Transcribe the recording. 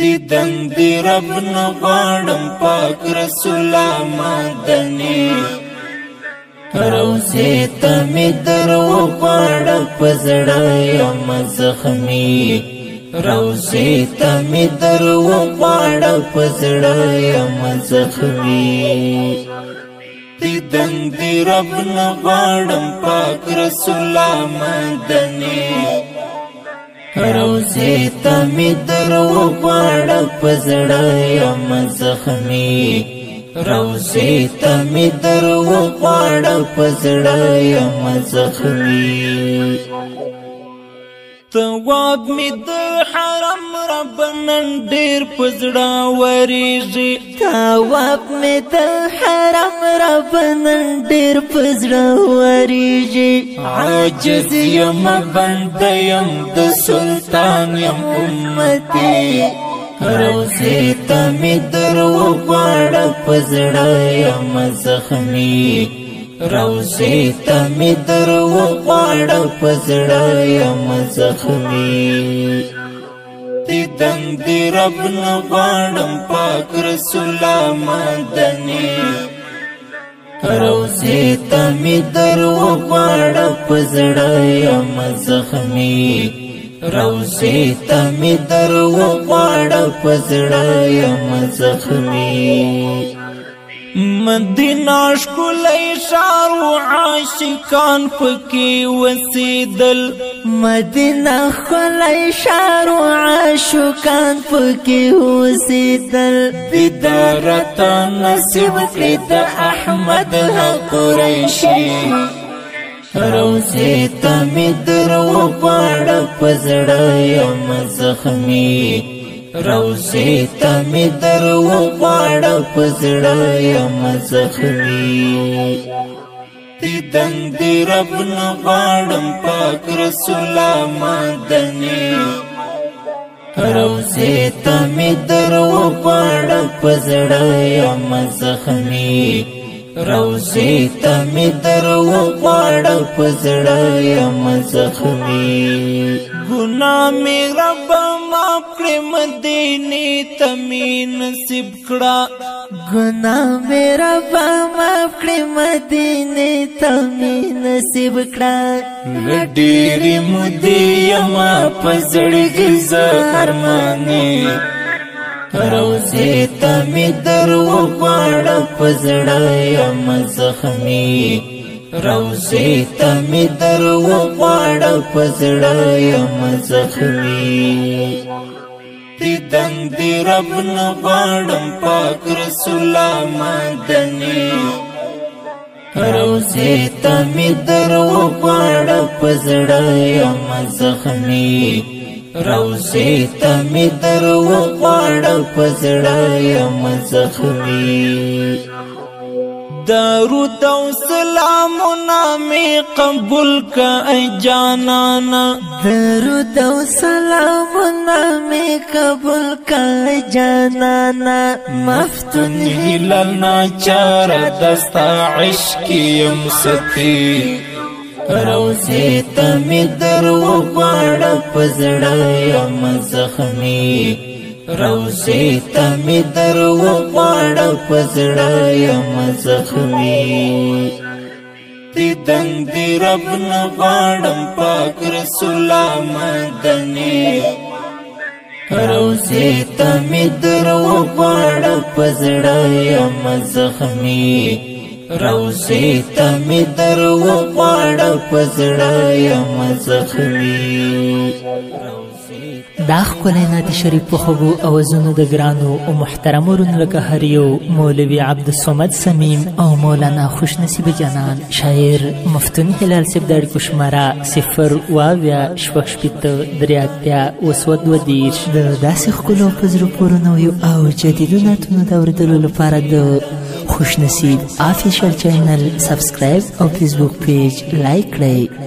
دیدن دی رب نغواړم پاک رسول مدني روزه ته می درو غواړه پزړه یم زخمی روزه ته می درو غواړه پزړه یم زخمی دیدن دی رب نغواړم پاک رسول مدني روزه ته می درو غواړه پزړه یم زخمی روزه ته می درو غواړه پزړه یم زخمی تواب می د حرم رب نن ډیر پزړه وریږي تواب می د حرم رب نن ډیر پزړه وریږي عاجز یم بند یم د سلطان یم امتی روزه ته می درو غواړه پزړه یم زخمی روزه ته می درو غواړه پزړه یم زخمی دیدن دی رب نغواړم پاک رسول مدني روزه ته می درو غواړه پزړه یم زخمی روزه ته می درو غواړه پزړه یم زخمی مدینه ښکلی ښار و عاشقان پکې وسیدل مدینه ښکلی ښار و عاشقان پکې وسیدل دیدارت نصیب کړي د احمد قریشي روزه ته می درو غواړه پزړه یم زخمی روزه ته می درو غواړه پزړه یم زخمی دیدن دی رب نغواړم پاک رسول مدني روزه ته می درو غواړه پزړه یم زخمی روزه ته می درو غواړه پزړه یم زخمی ګناه می رب معاف کړې مدینې ته می نصیب کړه ګناه می رب معاف کړې مدینې ته می نصیب کړه ډېرې مودې یم په زړګي زه ارمانې روزه ته می درو غواړه پزړه یم زخمی روزه ته می درو غواړه پزړه یم زخمی دیدن دی رب نغواړم پاک رسول مدني روزه ته می درو غواړه پزړه یم زخمی روزه ته می درو غواړه پزړه یم زخمی درود او سلامونه می قبول کا ای جانانا درود او سلامونه می قبول کا ای جانانا مفتون هلال ناچار دستا عشق یم ستی روزه ته می درو غواړه پزړه یم زخمی روزه ته می درو غواړه پزړه یم زخمی دیدن دی رب نغواړم پاک رسول مدني روزه ته می درو غواړه پزړه یم زخمی روزه ته می درو غواړه پزړه یم زخمی دا ښکلی نعت شریف په خوږو اوازونو د ګرانو او محترمو ورونو لکه هر یو مولوي عبدالصمد صمیم او مولانا خوشنصیب جانان شاعر مفتون هلال صاحب د اړیکو شماره 0 اویا شپږ شپېته درې اتیا اوه سوه دوه دېرش د داسې ښکلو په زړه پورو نویو او جدیدو نعتونو د اورېدلو لپاره د خوشنصیب آفیشل چینل سبسکرایب او فیسبوک پیج لایک کړئ